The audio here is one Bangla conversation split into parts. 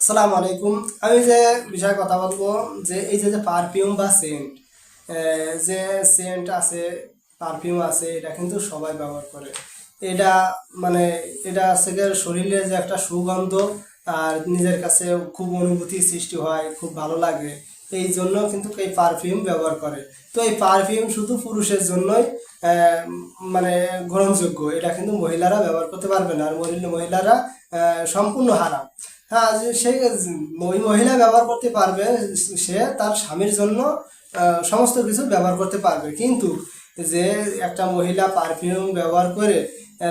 আসসালামু আলাইকুম। আমি যে বিষয়ে কথা বলবো যে এই যে যে পারফিউম বা সেন্ট, যে সেন্ট আছে, পারফিউম আছে, এটা কিন্তু সবাই ব্যবহার করে। এটা মানে এটা আছে গিয়ে শরীরে যে একটা সুগন্ধ আর নিজের কাছে খুব অনুভূতি সৃষ্টি হয়, খুব ভালো লাগে। এই জন্য কিন্তু এই পারফিউম ব্যবহার করে। তো এই পারফিউম শুধু পুরুষের জন্যই আহ, মানে গ্রহণযোগ্য। এটা কিন্তু মহিলারা ব্যবহার করতে পারবে না, আর মহিলারা সম্পূর্ণ হারাম। হ্যাঁ, যে সে ওই মহিলা ব্যবহার করতে পারবে, সে তার স্বামীর জন্য সমস্ত কিছু ব্যবহার করতে পারবে, কিন্তু যে একটা মহিলা পারফিউম ব্যবহার করে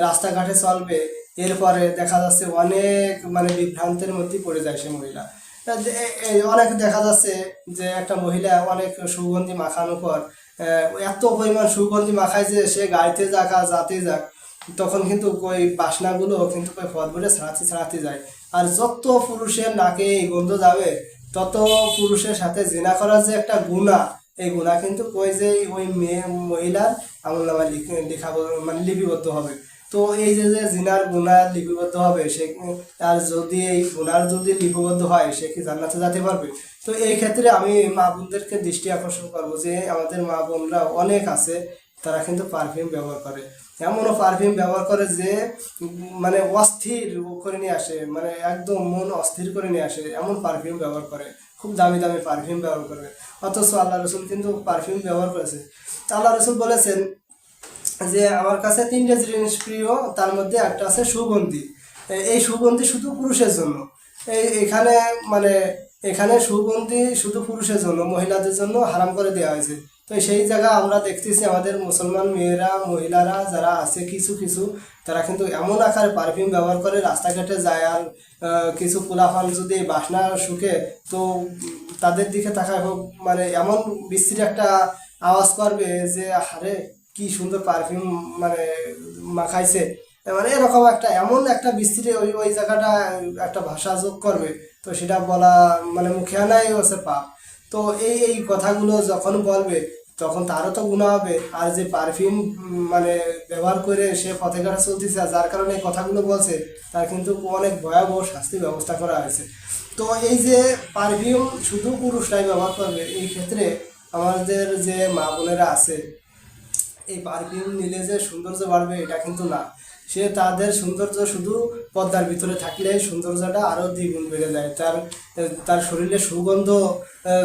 রাস্তাঘাটে চলবে, এরপরে দেখা যাচ্ছে অনেক বিভ্রান্তের মধ্যে পড়ে যায় সে মহিলা। অনেক দেখা যাচ্ছে যে একটা মহিলা অনেক সুগন্ধি মাখানোর পর এত পরিমাণ সুগন্ধি মাখায় যে সে গাড়িতে যাক আর যাতে যাক, তখন কিন্তু ওই বাসনাগুলো কিন্তু ওই পথ ভরে ছাড়াতে ছাড়াতে যায়। আর যত পুরুষের নাকে এই গন্ধ যাবে, তত পুরুষের সাথে জেনা করার যে একটা গুণা, এই গুণা কিন্তু ওই যে ওই মেয়ে মহিলার আমলনামায় লেখা লিপিবদ্ধ হবে। তো এই যে যে জিনার গুণা লিপিবদ্ধ হবে, সে আর যদি এই গুণার যদি লিপিবদ্ধ হয়, সে কি জান্নাতে যেতে পারবে? তো এই ক্ষেত্রে আমি মা বোনদেরকে দৃষ্টি আকর্ষণ করবো যে আমাদের মা বোনরা অনেক আছে, তারা কিন্তু পারফিউম ব্যবহার করে। এমনও পারফিউম ব্যবহার করে যে অস্থির করে নিয়ে আসে, একদম মন অস্থির করে নিয়ে আসে, এমন পারফিউম ব্যবহার করে। খুব দামি দামি পারফিউম ব্যবহার করে। অথচ আল্লাহ রসুল কিন্তু পারফিউম ব্যবহার করেছে। আল্লাহ রসুল বলেছেন যে আমার কাছে তিনটে জিনিস প্রিয়, তার মধ্যে একটা আছে সুগন্ধি। এই সুগন্ধি শুধু পুরুষের জন্য। এখানে মানে এখানে সুগন্ধি শুধু পুরুষের জন্য, মহিলাদের জন্য হারাম করে দেওয়া হয়েছে। তো সেই জায়গা আমরা দেখতেছি আমাদের মুসলমান মেয়েরা, মহিলারা যারা আছে কিছু কিছু, তারা কিন্তু এমন আকারে পারফিউম ব্যবহার করে রাস্তাঘাটে যায়। আর কিছু পোলাপান যদি বাসনা শুকে, তো তাদের দিকে তাকায় হোক, এমন বিশ্রী একটা আওয়াজ করবে যে হারে কি সুন্দর পারফিউম মানে মাখাইছে। এরকম একটা এমন একটা বিস্তৃতি ওই ওই জায়গাটা একটা ভাষা যোগ করবে, তো সেটা বলা মুখে আনাই হচ্ছে পাপ। তো এই এই কথাগুলো যখন বলবে, তখন তারও তো গুণা হবে। আর যে পারফিউম ব্যবহার করে সে পথে ঘাটে চলতেছে, যার কারণে এই কথাগুলো বলছে, তার কিন্তু অনেক ভয়াবহ শাস্তির ব্যবস্থা করা হয়েছে। তো এই যে পারফিউম শুধু পুরুষরাই ব্যবহার করবে, এই ক্ষেত্রে আমাদের যে মা বোনেরা আছে, এই পারফিউম নিলে যে সৌন্দর্য বাড়বে এটা কিন্তু না। সে তাদের সৌন্দর্য শুধু পর্দার ভিতরে থাকলে সৌন্দর্যটা আরও দ্বিগুণ বেড়ে যায়। তার তার শরীরে সুগন্ধ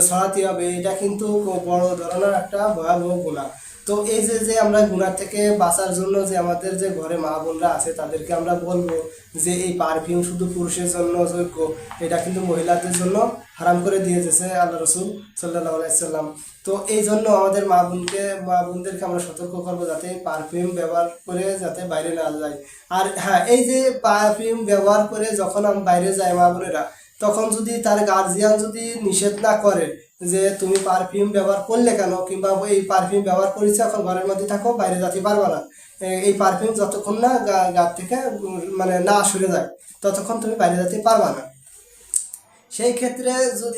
ছড়াতে হবে, এটা কিন্তু বড় ধরনের একটা ভয়াবহ গুণা। তো এই যে যে আমরা গুণার থেকে বাঁচার জন্য যে আমাদের যে ঘরে মা বোনরা আছে, তাদেরকে আমরা বলবো যে এই পারফিউম শুধু পুরুষের জন্য যোগ্য, এটা কিন্তু মহিলাদের জন্য হারাম করে দিয়ে দিয়েছে আল্লাহ রসুল সাল্লাল্লাহু আলাইহি সাল্লাম। তো এই জন্য আমাদের মা বোনদেরকে আমরা সতর্ক করবো যাতে পারফিউম ব্যবহার করে যাতে বাইরে না যায়। আর হ্যাঁ, এই যে পারফিউম ব্যবহার করে যখন আমি বাইরে যাই মা বোনেরা, তখন যদি তার গার্জিয়ান যদি নিষেধ না করে যে তুমি পারফিউম ব্যবহার করলে কেন, কিংবা এই পারফিউম ব্যবহার করেছে এখন ঘরের মধ্যে থাকো, বাইরে যেতে পারবে না, এই পারফিউম যতক্ষণ না গা থেকে না সরে যায়, ততক্ষণ তুমি বাইরে যেতে পারবে না। সেই ক্ষেত্রে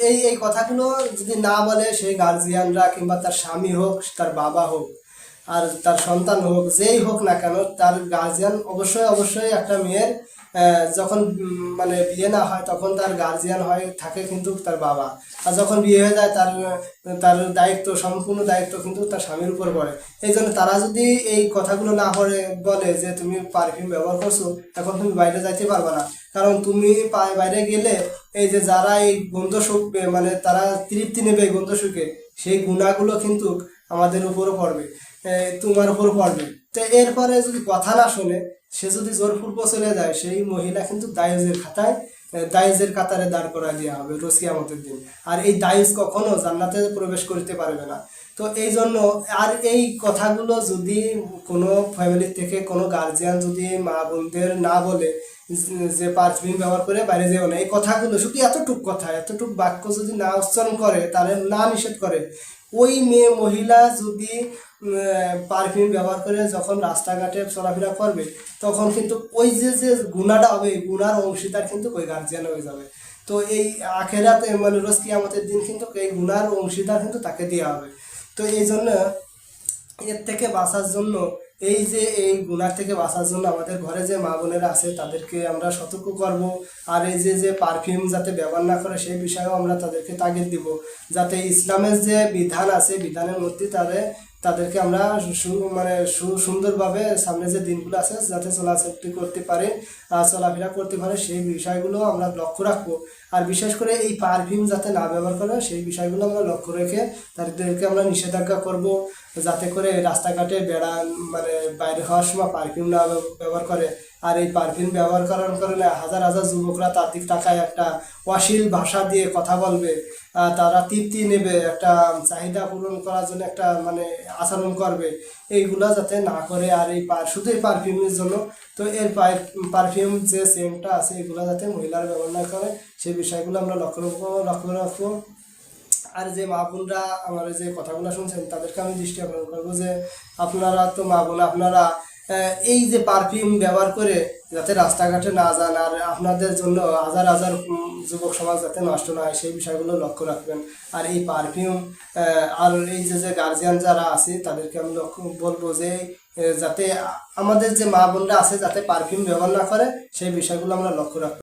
এই এই কথাগুলো যদি না বলে সেই গার্জিয়ানরা, কিংবা তার স্বামী হোক, তার বাবা হোক, আর তার সন্তান হোক, যেই হোক না কেন, তার গার্জিয়ান অবশ্যই অবশ্যই একটা মেয়ের যখন বিয়ে না হয়, তখন তার গার্জিয়ান হয় থাকে কিন্তু তার বাবা। আর যখন বিয়ে হয়ে যায়, তার তার দায়িত্ব, সম্পূর্ণ দায়িত্ব কিন্তু তার স্বামীর উপর পড়ে। এই জন্য তারা যদি এই কথাগুলো না বলে যে তুমি পারফিউম ব্যবহার করছো, এখন তুমি বাইরে যাইতে পারবে না, কারণ তুমি বাইরে গেলে এই যে যারা এই গন্ধ শুকবে, তারা তৃপ্তি নেবে এই গন্ধ শুকে, সেই গুণাগুলো কিন্তু আমাদের উপরও পড়বে, তোমার উপর পড়বে। তো এরপরে যদি কথা না শোনে, সে যদি জোরপূর্বক চলে যায়, সেই মহিলা কিন্তু দায়জের খাতায় দায়জের কাতারে দাঁড় করা দেওয়া হবে রোজ কিয়ামতের দিন। আর এই দায়জ কখনো জান্নাতে প্রবেশ করতে পারবে না। তো এই জন্য, আর এই কথাগুলো যদি কোনো ফ্যামিলির থেকে কোনো গার্জিয়ান যদি মা বোনদের না বলে যে পারফিউম ব্যবহার করে বাইরে যেও না, এই কথাগুলো শুধু এতটুক কথা, এতটুক বাক্য যদি না উচ্চারণ করে, তাহলে না নিষেধ করে, ওই মেয়ে মহিলা যদি পারফিউম ব্যবহার করে যখন রাস্তাঘাটে চলাফেরা করবে, তখন কিন্তু ওই যে যে গুণাটা হবে, গুণার অংশীদার কিন্তু ওই গার্জিয়ান হয়ে যাবে। তো এই আখেরাতে রোজ কিয়ামতের দিন কিন্তু এই গুণার অংশীদার কিন্তু তাকে দেওয়া হবে। তো এই জন্য এর থেকে বাঁচার জন্য এই যে এই গুনাহ থেকে বাঁচার জন্য আমাদের ঘরে যে মা বোনেরা আছে তাদেরকে আমরা সতর্ক করব। আর এই যে যে পারফিউম যাতে ব্যবহার না করে সেই বিষয়েও আমরা তাদেরকে তাগিদ দিব, যাতে ইসলামের যে বিধান আছে বিধানের মধ্যে তাদেরকে আমরা সুন্দরভাবে সামনে যে দিনগুলো আছে যাতে চলাচলতি করতে পারে, চলাফেরা করতে পারে, সেই বিষয়গুলো আমরা লক্ষ্য রাখবো। আর বিশেষ করে এই পারফিউম যাতে না ব্যবহার করে সেই বিষয়গুলো আমরা লক্ষ্য রেখে তাদেরকে আমরা নিষেধাজ্ঞা করব, যাতে করে রাস্তাঘাটে বাইরে হওয়ার সময় পারফিউম না ব্যবহার করে। আর এই পারফিউম ব্যবহার করার কারণে হাজার হাজার যুবকরা তার দিক তাকায় একটা অশ্লীল ভাষা দিয়ে কথা বলবে, তারা তৃপ্তি নেবে, একটা চাহিদা পূরণ করার জন্য একটা আচরণ করবে। এইগুলা যাতে না করে। আর এই শুধু এই পারফিউমের জন্য তো এর পারফিউম যে সেন্টটা আছে এগুলো যাতে মহিলারা ব্যবহার না করে সেই বিষয়গুলো আমরা লক্ষ্য রাখবো। আর যে মা বোনরা আমার যে কথাগুলো শুনছেন তাদেরকে আমি দৃষ্টি আকর্ষণ করবো যে আপনারা তো মা বোন, আপনারা এই যে পারফিউম ব্যবহার করে যাতে রাস্তাঘাটে না যান, আর আপনাদের জন্য হাজার হাজার যুবক সমাজ যাতে নষ্ট না হয় সেই বিষয়গুলো লক্ষ্য রাখবেন। আর এই পারফিউম আর এই যে যে গার্জিয়ান যারা আছে তাদেরকে আমি বলবো যে যাতে আমাদের যে মা বোনরা আছে যাতে পারফিউম ব্যবহার না করে সেই বিষয়গুলো আমরা লক্ষ্য রাখবো।